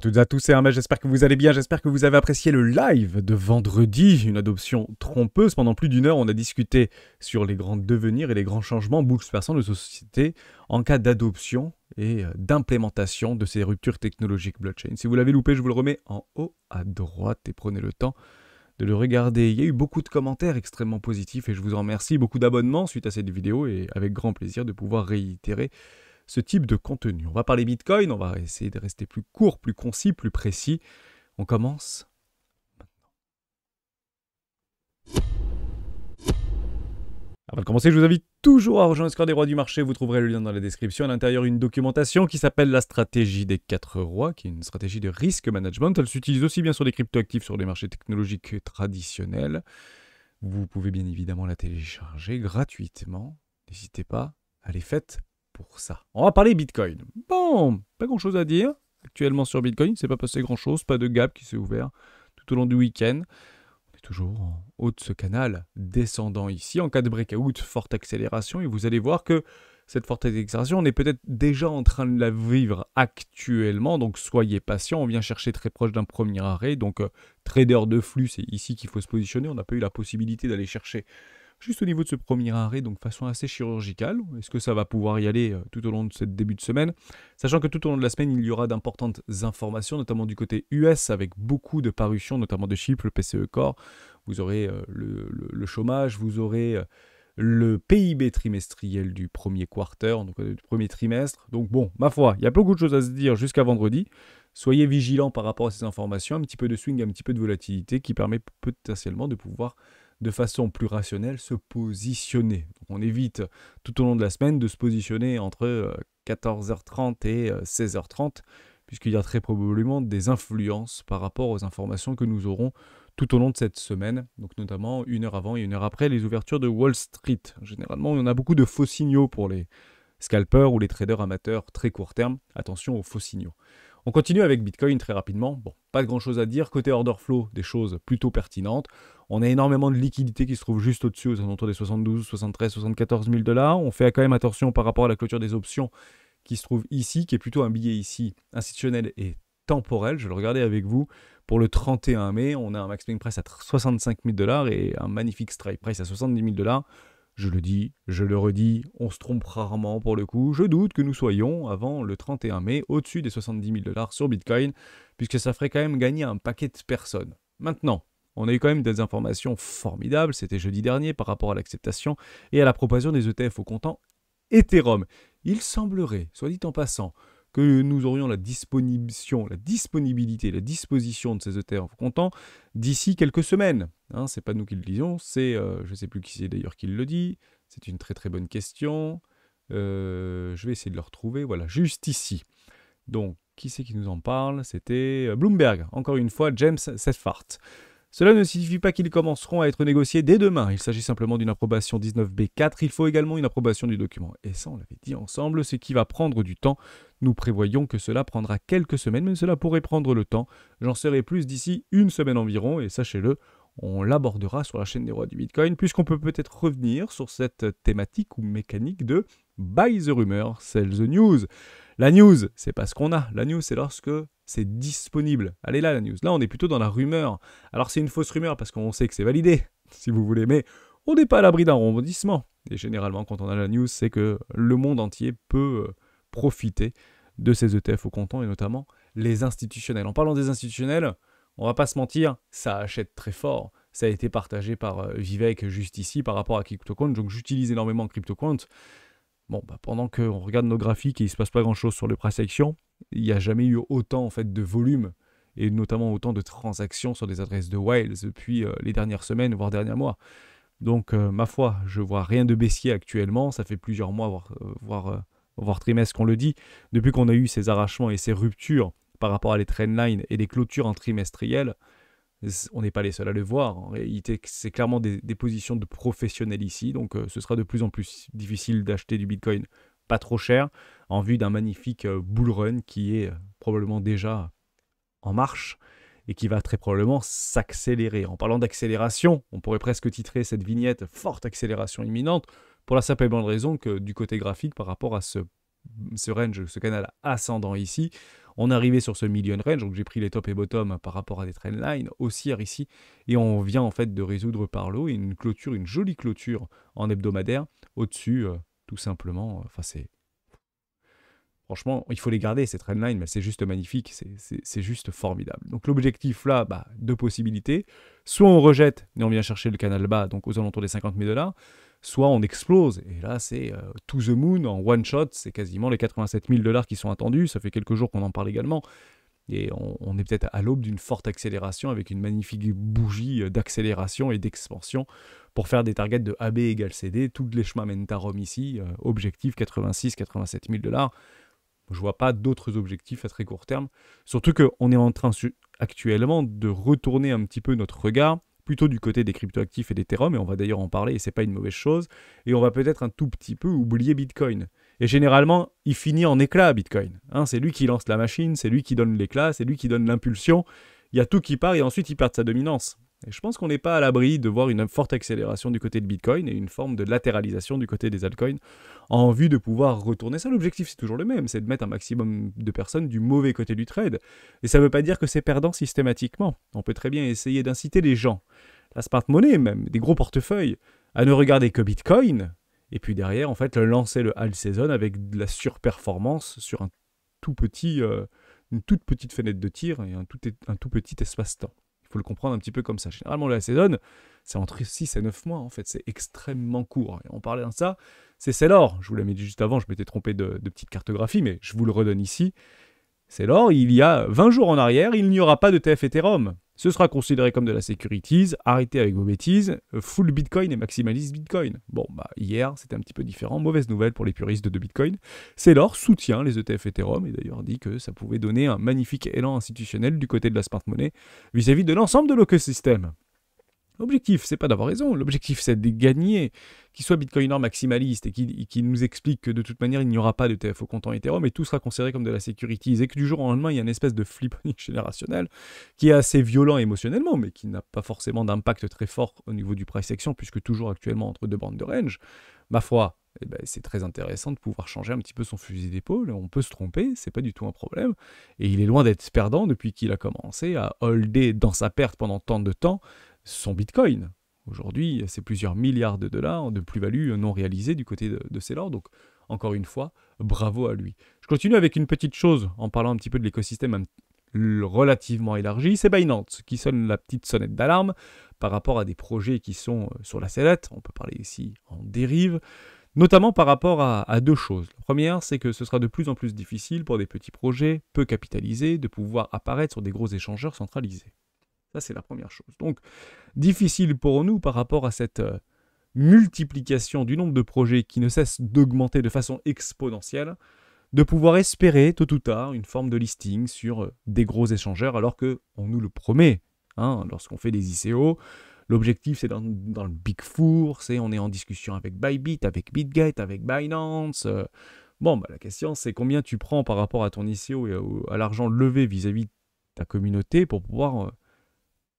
à toutes et à tous, c'est Hermès, j'espère que vous allez bien, j'espère que vous avez apprécié le live de vendredi, une adoption trompeuse. Pendant plus d'une heure, on a discuté sur les grands devenirs et les grands changements bouleversants de société en cas d'adoption et d'implémentation de ces ruptures technologiques blockchain. Si vous l'avez loupé, je vous le remets en haut à droite et prenez le temps de le regarder. Il y a eu beaucoup de commentaires extrêmement positifs et je vous en remercie, beaucoup d'abonnements suite à cette vidéo et avec grand plaisir de pouvoir réitérer ce type de contenu. On va parler Bitcoin, on va essayer de rester plus court, plus concis, plus précis. On commence maintenant. Avant de commencer, je vous invite toujours à rejoindre le Score des rois du marché. Vous trouverez le lien dans la description. À l'intérieur, une documentation qui s'appelle la stratégie des 4 rois, qui est une stratégie de risk management. Elle s'utilise aussi bien sur les cryptoactifs, sur les marchés technologiques traditionnels. Vous pouvez bien évidemment la télécharger gratuitement. N'hésitez pas, elle est faite pour ça. On va parler Bitcoin. Bon, pas grand chose à dire actuellement sur Bitcoin, c'est pas passé grand chose, pas de gap qui s'est ouvert tout au long du week-end. On est toujours en haut de ce canal descendant ici. En cas de breakout, forte accélération et vous allez voir que cette forte accélération, on est peut-être déjà en train de la vivre actuellement, donc soyez patient, on vient chercher très proche d'un premier arrêt, donc trader de flux, c'est ici qu'il faut se positionner, on n'a pas eu la possibilité d'aller chercher juste au niveau de ce premier arrêt, donc de façon assez chirurgicale. Est-ce que ça va pouvoir y aller tout au long de ce début de semaine? Sachant que tout au long de la semaine, il y aura d'importantes informations, notamment du côté US, avec beaucoup de parutions, notamment de chiffres, le PCE Core. Vous aurez le chômage, vous aurez le PIB trimestriel du premier quarter, donc du premier trimestre. Donc bon, ma foi, il y a beaucoup de choses à se dire jusqu'à vendredi. Soyez vigilants par rapport à ces informations, un petit peu de swing, un petit peu de volatilité qui permet potentiellement de pouvoir de façon plus rationnelle, se positionner. Donc on évite tout au long de la semaine de se positionner entre 14h30 et 16h30, puisqu'il y a très probablement des influences par rapport aux informations que nous aurons tout au long de cette semaine, donc notamment une heure avant et une heure après les ouvertures de Wall Street. Généralement, on a beaucoup de faux signaux pour les scalpers ou les traders amateurs très court terme. Attention aux faux signaux. On continue avec Bitcoin très rapidement. Bon, pas grand chose à dire. Côté order flow, des choses plutôt pertinentes. On a énormément de liquidités qui se trouvent juste au-dessus, aux alentours des 72, 73, 74 000 $. On fait quand même attention par rapport à la clôture des options qui se trouve ici, qui est plutôt un billet ici institutionnel et temporel. Je vais le regarder avec vous. Pour le 31 mai, on a un max price à 65 000 $ et un magnifique strike price à 70 000 $. Je le dis, je le redis, on se trompe rarement pour le coup. Je doute que nous soyons, avant le 31 mai, au-dessus des 70 000 $ sur Bitcoin, puisque ça ferait quand même gagner un paquet de personnes. Maintenant, on a eu quand même des informations formidables, c'était jeudi dernier, par rapport à l'acceptation et à la proposition des ETF au comptant Ethereum. Il semblerait, soit dit en passant, que nous aurions la disposition de ces ETF au comptant d'ici quelques semaines. Hein, c'est pas nous qui le disons, c'est, je ne sais plus qui c'est d'ailleurs qui le dit, c'est une très très bonne question. Je vais essayer de le retrouver, voilà, juste ici. Donc, qui c'est qui nous en parle? C'était Bloomberg, encore une fois, James Seyffart. Cela ne signifie pas qu'ils commenceront à être négociés dès demain. Il s'agit simplement d'une approbation 19B4. Il faut également une approbation du document. Et ça, on l'avait dit ensemble, ce qui va prendre du temps. Nous prévoyons que cela prendra quelques semaines, mais cela pourrait prendre le temps. J'en saurai plus d'ici une semaine environ, et sachez-le, on l'abordera sur la chaîne des rois du Bitcoin, puisqu'on peut peut-être revenir sur cette thématique ou mécanique de buy the rumor, sell the news. La news, c'est pas ce qu'on a. La news, c'est lorsque c'est disponible. Elle est là, la news. Là, on est plutôt dans la rumeur. Alors, c'est une fausse rumeur parce qu'on sait que c'est validé, si vous voulez, mais on n'est pas à l'abri d'un rebondissement. Et généralement, quand on a la news, c'est que le monde entier peut profiter de ces ETF au comptant et notamment les institutionnels. En parlant des institutionnels, on va pas se mentir, ça achète très fort. Ça a été partagé par Vivek juste ici par rapport à CryptoQuant, donc j'utilise énormément CryptoQuant. Bon, pendant qu'on regarde nos graphiques et il ne se passe pas grand-chose sur le price action, il n'y a jamais eu autant en fait, de volume et notamment autant de transactions sur des adresses de Whales depuis les dernières semaines, voire derniers mois. Donc, ma foi, je ne vois rien de baissier actuellement. Ça fait plusieurs mois, voire trimestres qu'on le dit. Depuis qu'on a eu ces arrachements et ces ruptures par rapport à les trendlines et les clôtures en trimestriel, on n'est pas les seuls à le voir. En réalité, c'est clairement des positions de professionnels ici. Donc, ce sera de plus en plus difficile d'acheter du Bitcoin pas trop cher en vue d'un magnifique bull run qui est probablement déjà en marche et qui va très probablement s'accélérer. En parlant d'accélération, on pourrait presque titrer cette vignette « Forte accélération imminente » pour la simple et bonne raison que du côté graphique, par rapport à ce range, ce canal ascendant ici, On est arrivé sur ce million range, donc j'ai pris les top et bottom par rapport à des trendlines, haussières ici, et on vient en fait de résoudre par le haut une clôture, une jolie clôture en hebdomadaire, au-dessus, tout simplement, enfin c'est... Franchement, il faut les garder, ces trendlines, mais c'est juste magnifique, c'est juste formidable. Donc l'objectif là, deux possibilités. Soit on rejette et on vient chercher le canal bas, donc aux alentours des 50 000 $, soit on explose. Et là, c'est to the moon, en one shot, c'est quasiment les 87 000 $ qui sont attendus. Ça fait quelques jours qu'on en parle également. Et on est peut-être à l'aube d'une forte accélération avec une magnifique bougie d'accélération et d'expansion pour faire des targets de AB égale CD. Toutes les chemins mènent à Rome ici. Objectif 86-87 000 $. Je ne vois pas d'autres objectifs à très court terme. Surtout qu'on est en train actuellement de retourner un petit peu notre regard plutôt du côté des cryptoactifs et d'Ethereum, et on va d'ailleurs en parler, et c'est pas une mauvaise chose, et on va peut-être un tout petit peu oublier Bitcoin. Et généralement, il finit en éclat, Bitcoin. C'est lui qui lance la machine, c'est lui qui donne l'éclat, c'est lui qui donne l'impulsion. Il y a tout qui part, et ensuite il perd sa dominance. Et je pense qu'on n'est pas à l'abri de voir une forte accélération du côté de Bitcoin et une forme de latéralisation du côté des altcoins en vue de pouvoir retourner ça. L'objectif, c'est toujours le même, c'est de mettre un maximum de personnes du mauvais côté du trade. Et ça ne veut pas dire que c'est perdant systématiquement. On peut très bien essayer d'inciter les gens, la smart money même, des gros portefeuilles, à ne regarder que Bitcoin, et puis derrière, en fait, lancer le all season avec de la surperformance sur une toute petite fenêtre de tir et un tout petit espace-temps. Il faut le comprendre un petit peu comme ça. Généralement, la saison, c'est entre 6 et 9 mois, en fait. C'est extrêmement court. Et on parlait de ça, c'est Sailor. Je vous l'ai mis juste avant, je m'étais trompé de petite cartographie, mais je vous le redonne ici. Sailor, il y a 20 jours en arrière, il n'y aura pas de TF Ethereum. Ce sera considéré comme de la securities, arrêtez avec vos bêtises, full Bitcoin et maximalise Bitcoin. Bon, hier, c'était un petit peu différent, mauvaise nouvelle pour les puristes de Bitcoin. Sailor soutient les ETF Ethereum et d'ailleurs dit que ça pouvait donner un magnifique élan institutionnel du côté de la smart money vis-à-vis de l'ensemble de l'écosystème. L'objectif, c'est pas d'avoir raison, l'objectif c'est de gagner, qu'il soit bitcoiner maximaliste et qui nous explique que de toute manière il n'y aura pas de TF au comptant Ethereum et tout sera considéré comme de la securities et que du jour au lendemain il y a une espèce de flipping générationnel qui est assez violent émotionnellement mais qui n'a pas forcément d'impact très fort au niveau du price action puisque toujours actuellement entre deux bandes de range. Ma foi, c'est très intéressant de pouvoir changer un petit peu son fusil d'épaule, on peut se tromper, c'est pas du tout un problème et il est loin d'être perdant depuis qu'il a commencé à holder dans sa perte pendant tant de temps son Bitcoin. Aujourd'hui, c'est plusieurs milliards de dollars de plus-value non réalisée du côté de Sailor. Donc, encore une fois, bravo à lui. Je continue avec une petite chose en parlant un petit peu de l'écosystème relativement élargi. C'est Binance qui sonne la petite sonnette d'alarme par rapport à des projets qui sont sur la sellette. On peut parler ici en dérive. Notamment par rapport à deux choses. La première, c'est que ce sera de plus en plus difficile pour des petits projets peu capitalisés de pouvoir apparaître sur des gros échangeurs centralisés. Ça, c'est la première chose. Donc, difficile pour nous par rapport à cette multiplication du nombre de projets qui ne cesse d'augmenter de façon exponentielle, de pouvoir espérer, tôt ou tard, une forme de listing sur des gros échangeurs, alors qu'on nous le promet. Lorsqu'on fait des ICO, l'objectif, c'est dans le Big Four, on est en discussion avec Bybit, avec BitGate, avec Binance. La question, c'est combien tu prends par rapport à ton ICO et à l'argent levé vis-à-vis de ta communauté pour pouvoir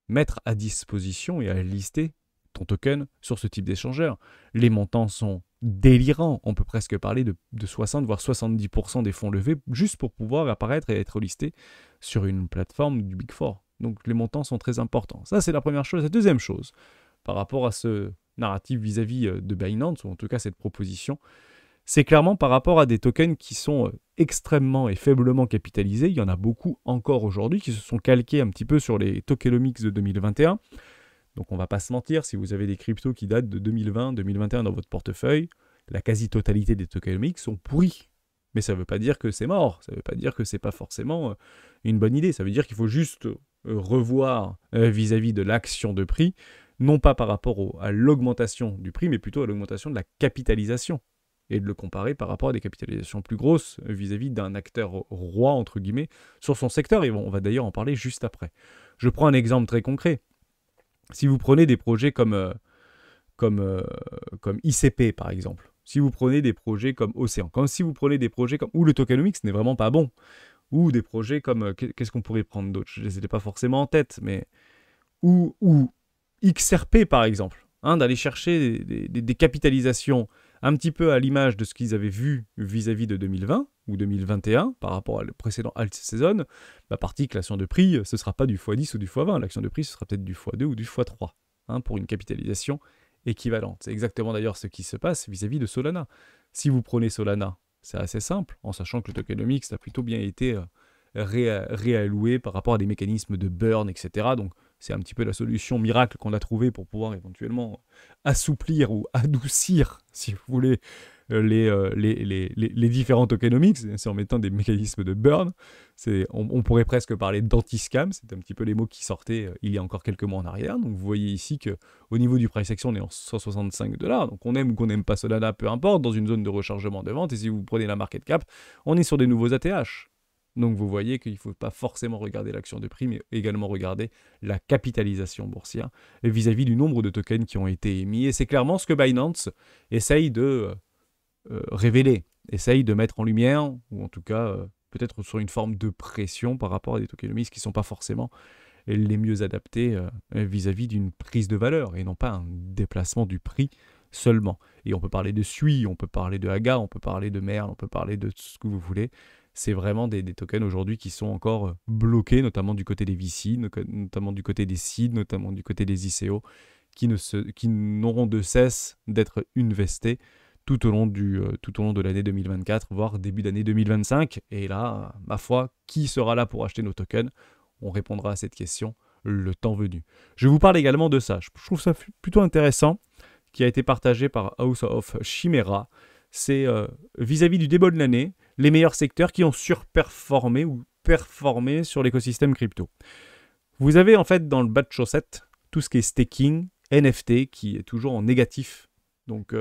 mettre à disposition et à lister ton token sur ce type d'échangeur. Les montants sont délirants. On peut presque parler de 60 voire 70% des fonds levés juste pour pouvoir apparaître et être listé sur une plateforme du Big Four. Donc les montants sont très importants. Ça, c'est la première chose. La deuxième chose, par rapport à ce narratif vis-à-vis de Binance, ou en tout cas cette proposition, c'est clairement par rapport à des tokens qui sont extrêmement et faiblement capitalisés. Il y en a beaucoup encore aujourd'hui qui se sont calqués un petit peu sur les tokenomics de 2021. Donc on ne va pas se mentir, si vous avez des cryptos qui datent de 2020-2021 dans votre portefeuille, la quasi-totalité des tokenomics sont pourris. Mais ça ne veut pas dire que c'est mort, ça ne veut pas dire que ce n'est pas forcément une bonne idée. Ça veut dire qu'il faut juste revoir vis-à-vis de l'action de prix, non pas par rapport à l'augmentation du prix, mais plutôt à l'augmentation de la capitalisation. Et de le comparer par rapport à des capitalisations plus grosses vis-à-vis d'un acteur roi, entre guillemets, sur son secteur. Et on va d'ailleurs en parler juste après. Je prends un exemple très concret. Si vous prenez des projets comme ICP, par exemple, si vous prenez des projets comme Océan, si vous prenez des projets comme... où le tokenomics n'est vraiment pas bon, ou des projets comme... qu'est-ce qu'on pourrait prendre d'autres? Je ne les ai pas forcément en tête, mais... Ou XRP, par exemple, d'aller chercher des capitalisations un petit peu à l'image de ce qu'ils avaient vu vis-à-vis de 2020, ou 2021 par rapport à le précédent alt season, bah, partie que l'action de prix, ce ne sera pas du x10 ou du x20. L'action de prix, ce sera peut-être du x2 ou du x3 pour une capitalisation équivalente. C'est exactement d'ailleurs ce qui se passe vis-à-vis de Solana. Si vous prenez Solana, c'est assez simple, en sachant que le tokenomics a plutôt bien été réalloué par rapport à des mécanismes de burn, etc. Donc c'est un petit peu la solution miracle qu'on a trouvée pour pouvoir éventuellement assouplir ou adoucir, si vous voulez, les différents tokenomics, c'est en mettant des mécanismes de burn. On pourrait presque parler d'anti-scam, c'est un petit peu les mots qui sortaient il y a encore quelques mois en arrière. Donc vous voyez ici qu'au niveau du price action, on est en 165 $. Donc on aime ou qu'on n'aime pas Solana, peu importe, dans une zone de rechargement de vente. Et si vous prenez la market cap, on est sur des nouveaux ATH. Donc vous voyez qu'il ne faut pas forcément regarder l'action de prix, mais également regarder la capitalisation boursière vis-à-vis du nombre de tokens qui ont été émis. Et c'est clairement ce que Binance essaye de révéler, essaye de mettre en lumière, ou en tout cas peut-être sur une forme de pression par rapport à des tokenomics qui ne sont pas forcément les mieux adaptés vis-à-vis d'une prise de valeur, et non pas un déplacement du prix seulement. Et on peut parler de SUI, on peut parler de AGA, on peut parler de Merle, on peut parler de ce que vous voulez. C'est vraiment des tokens aujourd'hui qui sont encore bloqués, notamment du côté des VC, notamment du côté des seeds, notamment du côté des ICO, qui n'auront de cesse d'être investés tout au long de l'année 2024, voire début d'année 2025. Et là, ma foi, qui sera là pour acheter nos tokens? On répondra à cette question le temps venu. Je vous parle également de ça. Je trouve ça plutôt intéressant, qui a été partagé par House of Chimera. C'est vis-à-vis du débat de l'année, les meilleurs secteurs qui ont surperformé ou performé sur l'écosystème crypto. Vous avez en fait dans le bas de chaussette tout ce qui est staking, NFT, qui est toujours en négatif. Donc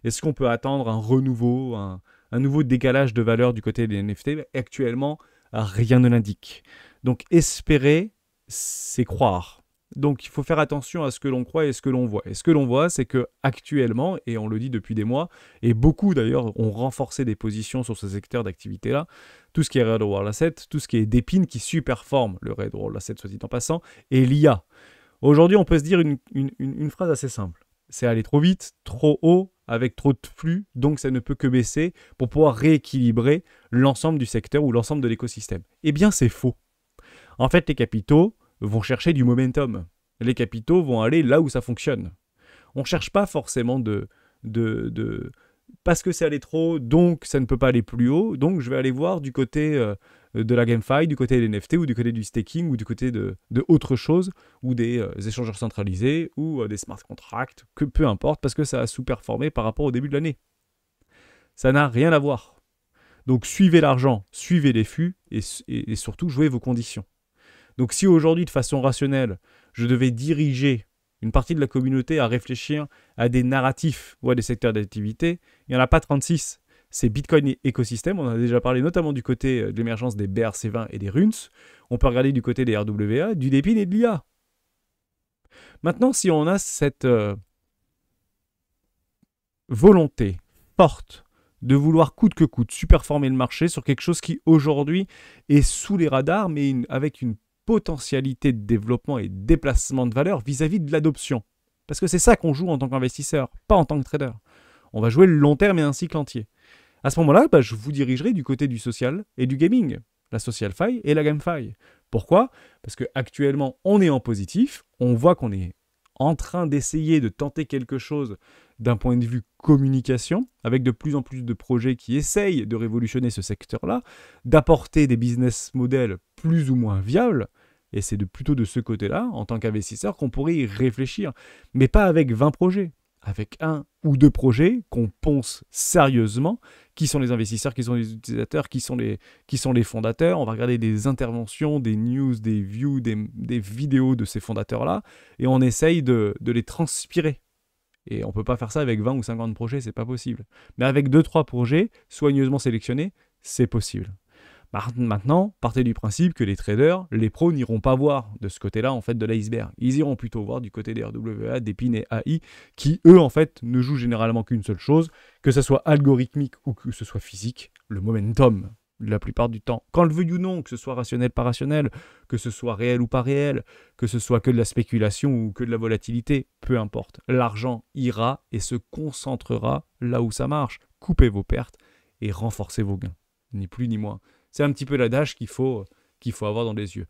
est-ce qu'on peut attendre un renouveau, un nouveau décalage de valeur du côté des NFT? Actuellement, rien ne l'indique. Donc espérer, c'est croire. Donc il faut faire attention à ce que l'on croit et ce que l'on voit. Et ce que l'on voit, c'est que actuellement, et on le dit depuis des mois, et beaucoup d'ailleurs ont renforcé des positions sur ce secteur d'activité-là, tout ce qui est Red World Asset, tout ce qui est Depin qui superforme le Red World Asset, soit dit en passant, et l'IA. Aujourd'hui, on peut se dire une phrase assez simple. C'est aller trop vite, trop haut, avec trop de flux, donc ça ne peut que baisser pour pouvoir rééquilibrer l'ensemble du secteur ou l'ensemble de l'écosystème. Eh bien, c'est faux. En fait, les capitaux vont chercher du momentum. Les capitaux vont aller là où ça fonctionne. On ne cherche pas forcément parce que c'est allé trop haut, donc ça ne peut pas aller plus haut, donc je vais aller voir du côté de la GameFi, du côté des NFT, ou du côté du staking, ou du côté de autre chose, ou des échangeurs centralisés, ou des smart contracts, que peu importe, parce que ça a sous-performé par rapport au début de l'année. Ça n'a rien à voir. Donc suivez l'argent, suivez les flux, et surtout jouez vos conditions. Donc si aujourd'hui, de façon rationnelle, je devais diriger une partie de la communauté à réfléchir à des narratifs ou à des secteurs d'activité, il n'y en a pas 36. C'est Bitcoin écosystème, on en a déjà parlé notamment du côté de l'émergence des BRC20 et des RUNS. On peut regarder du côté des RWA, du Depin et de l'IA. Maintenant, si on a cette volonté forte de vouloir coûte que coûte superformer le marché sur quelque chose qui aujourd'hui est sous les radars, mais avec une potentialité de développement et de déplacement de valeur vis-à-vis de l'adoption. Parce que c'est ça qu'on joue en tant qu'investisseur, pas en tant que trader. On va jouer le long terme et un cycle entier. À ce moment-là, je vous dirigerai du côté du social et du gaming, la social fi et la GameFi. Pourquoi? Parce qu'actuellement, on est en positif, on voit qu'on est en train d'essayer de tenter quelque chose d'un point de vue communication, avec de plus en plus de projets qui essayent de révolutionner ce secteur-là, d'apporter des business models plus ou moins viables, et c'est plutôt de ce côté-là, en tant qu'investisseur, qu'on pourrait y réfléchir. Mais pas avec 20 projets, avec 1 ou 2 projets qu'on ponce sérieusement, qui sont les investisseurs, qui sont les utilisateurs, qui sont les fondateurs. On va regarder des interventions, des news, des views, des vidéos de ces fondateurs-là, et on essaye de les transpirer. Et on ne peut pas faire ça avec 20 ou 50 projets, c'est pas possible. Mais avec 2-3 projets soigneusement sélectionnés, c'est possible. Maintenant, partez du principe que les traders, les pros n'iront pas voir de ce côté-là en fait de l'iceberg. Ils iront plutôt voir du côté des RWA, des PIN et AI, qui eux en fait ne jouent généralement qu'une seule chose, que ce soit algorithmique ou que ce soit physique, le momentum. La plupart du temps, quand le veuille ou non, que ce soit rationnel, pas rationnel, que ce soit réel ou pas réel, que ce soit que de la spéculation ou que de la volatilité, peu importe. L'argent ira et se concentrera là où ça marche. Coupez vos pertes et renforcez vos gains. ni plus ni moins. C'est un petit peu l'adage qu'il faut avoir dans les yeux.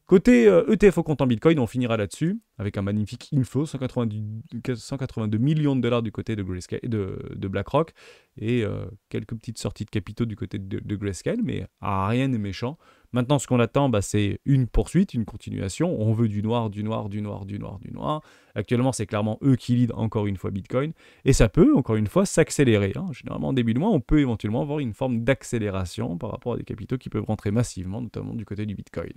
Côté ETF au compte en Bitcoin, on finira là-dessus, avec un magnifique inflow, 182 millions de dollars du côté de BlackRock, et quelques petites sorties de capitaux du côté de Grayscale, mais rien n'est méchant. Maintenant, ce qu'on attend, c'est une poursuite, une continuation. On veut du noir, du noir, du noir, du noir, du noir. Actuellement, c'est clairement eux qui lead encore une fois Bitcoin. Et ça peut, encore une fois, s'accélérer. Généralement, en début de mois, on peut éventuellement avoir une forme d'accélération par rapport à des capitaux qui peuvent rentrer massivement, notamment du côté du Bitcoin.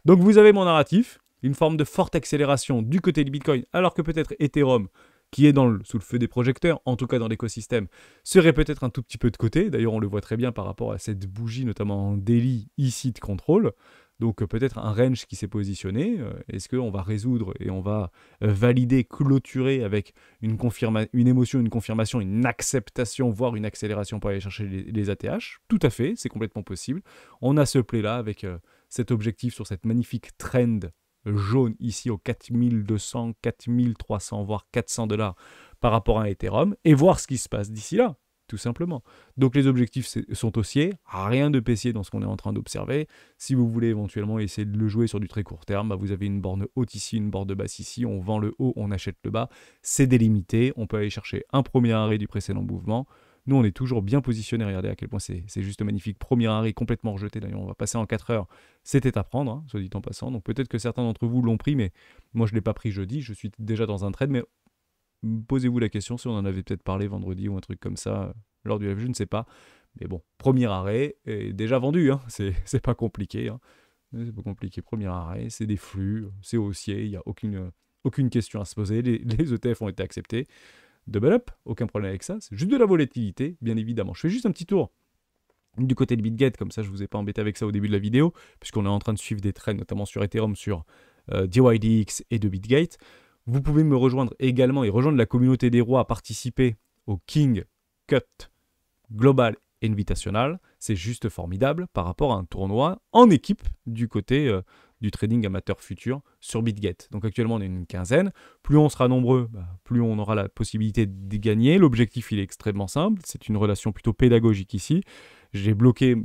Donc, vous avez mon narratif, une forme de forte accélération du côté du Bitcoin, alors que peut-être Ethereum, qui est sous le feu des projecteurs, en tout cas dans l'écosystème, serait peut-être un tout petit peu de côté. D'ailleurs, on le voit très bien par rapport à cette bougie, notamment en daily ici de contrôle. Donc peut-être un range qui s'est positionné. Est-ce qu'on va résoudre et on va valider, clôturer avec une émotion, une confirmation, une acceptation, voire une accélération pour aller chercher les ATH? Tout à fait, c'est complètement possible. On a ce play-là avec cet objectif sur cette magnifique trend jaune ici aux 4200, 4300, voire 400 dollars par rapport à Ethereum, et voir ce qui se passe d'ici là, tout simplement. Donc les objectifs sont haussiers, rien de baissier dans ce qu'on est en train d'observer. Si vous voulez éventuellement essayer de le jouer sur du très court terme, vous avez une borne haute ici, une borne basse ici, on vend le haut, on achète le bas, c'est délimité, on peut aller chercher un premier arrêt du précédent mouvement. Nous, on est toujours bien positionné. Regardez à quel point c'est juste magnifique. Premier arrêt complètement rejeté. D'ailleurs, on va passer en 4 heures. C'était à prendre, soit dit en passant. Donc peut-être que certains d'entre vous l'ont pris, mais moi, je ne l'ai pas pris jeudi. Je suis déjà dans un trade. Mais posez-vous la question si on en avait peut-être parlé vendredi ou un truc comme ça lors du live. Je ne sais pas. Mais bon, premier arrêt est déjà vendu. C'est pas compliqué. C'est pas compliqué. Premier arrêt, c'est des flux, c'est haussier. Il n'y a aucune question à se poser. Les ETF ont été acceptés. Double up, aucun problème avec ça, c'est juste de la volatilité, bien évidemment. Je fais juste un petit tour du côté de BitGet, comme ça je ne vous ai pas embêté avec ça au début de la vidéo, puisqu'on est en train de suivre des trends, notamment sur Ethereum, sur DYDX et de BitGet. Vous pouvez me rejoindre également et rejoindre la communauté des rois à participer au King Cut Global Invitational. C'est juste formidable par rapport à un tournoi en équipe du côté du trading amateur futur sur BitGet. Donc actuellement on est une quinzaine. Plus on sera nombreux, plus on aura la possibilité de gagner. L'objectif il est extrêmement simple, c'est une relation plutôt pédagogique ici. J'ai bloqué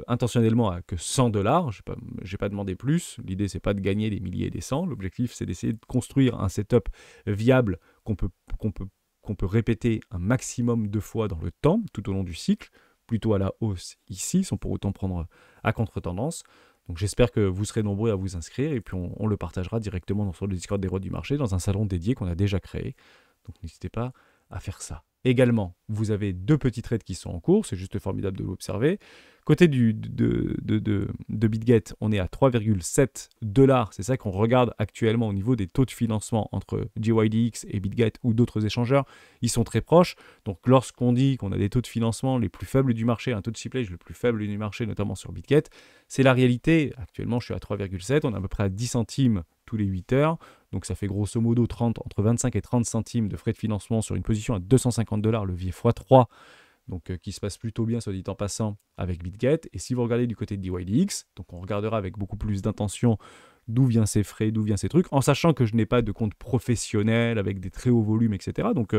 intentionnellement à que 100 dollars, je n'ai pas demandé plus. L'idée c'est pas de gagner des milliers et des cents, l'objectif c'est d'essayer de construire un setup viable qu'on peut répéter un maximum de fois dans le temps, tout au long du cycle, plutôt à la hausse ici, sans pour autant prendre à contre-tendance. Donc j'espère que vous serez nombreux à vous inscrire, et puis on le partagera directement sur le Discord des rois du marché, dans un salon dédié qu'on a déjà créé. Donc n'hésitez pas à faire ça. Également, vous avez 2 petits trades qui sont en cours, c'est juste formidable de l'observer. Côté de BitGet, on est à 3,7 $. C'est ça qu'on regarde actuellement au niveau des taux de financement entre DYDX et BitGet ou d'autres échangeurs. Ils sont très proches. Donc lorsqu'on dit qu'on a des taux de financement les plus faibles du marché, un taux de chiffrage le plus faible du marché, notamment sur BitGet, c'est la réalité. Actuellement, je suis à 3,7. On est à peu près à 10 centimes tous les 8 heures. Donc ça fait grosso modo entre 25 et 30 centimes de frais de financement sur une position à 250 $, levier x3. Donc qui se passe plutôt bien, soit dit en passant, avec BitGet. Et si vous regardez du côté de DYDX, donc on regardera avec beaucoup plus d'intention d'où viennent ces frais, d'où viennent ces trucs, en sachant que je n'ai pas de compte professionnel avec des très hauts volumes, etc. Donc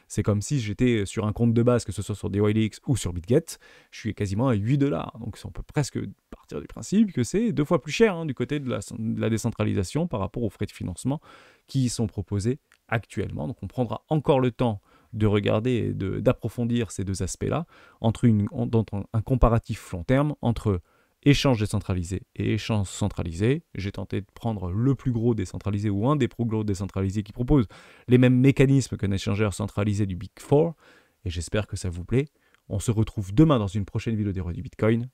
c'est comme si j'étais sur un compte de base, que ce soit sur DYDX ou sur BitGet, je suis quasiment à 8 $. Donc on peut presque partir du principe que c'est 2 fois plus cher du côté de la décentralisation par rapport aux frais de financement qui y sont proposés actuellement. Donc on prendra encore le temps de regarder et d'approfondir ces 2 aspects-là, entre un comparatif long terme entre échange décentralisé et échange centralisé. J'ai tenté de prendre le plus gros décentralisé ou un des plus gros décentralisés qui propose les mêmes mécanismes qu'un échangeur centralisé du Big Four, et j'espère que ça vous plaît. On se retrouve demain dans une prochaine vidéo des rois du Bitcoin.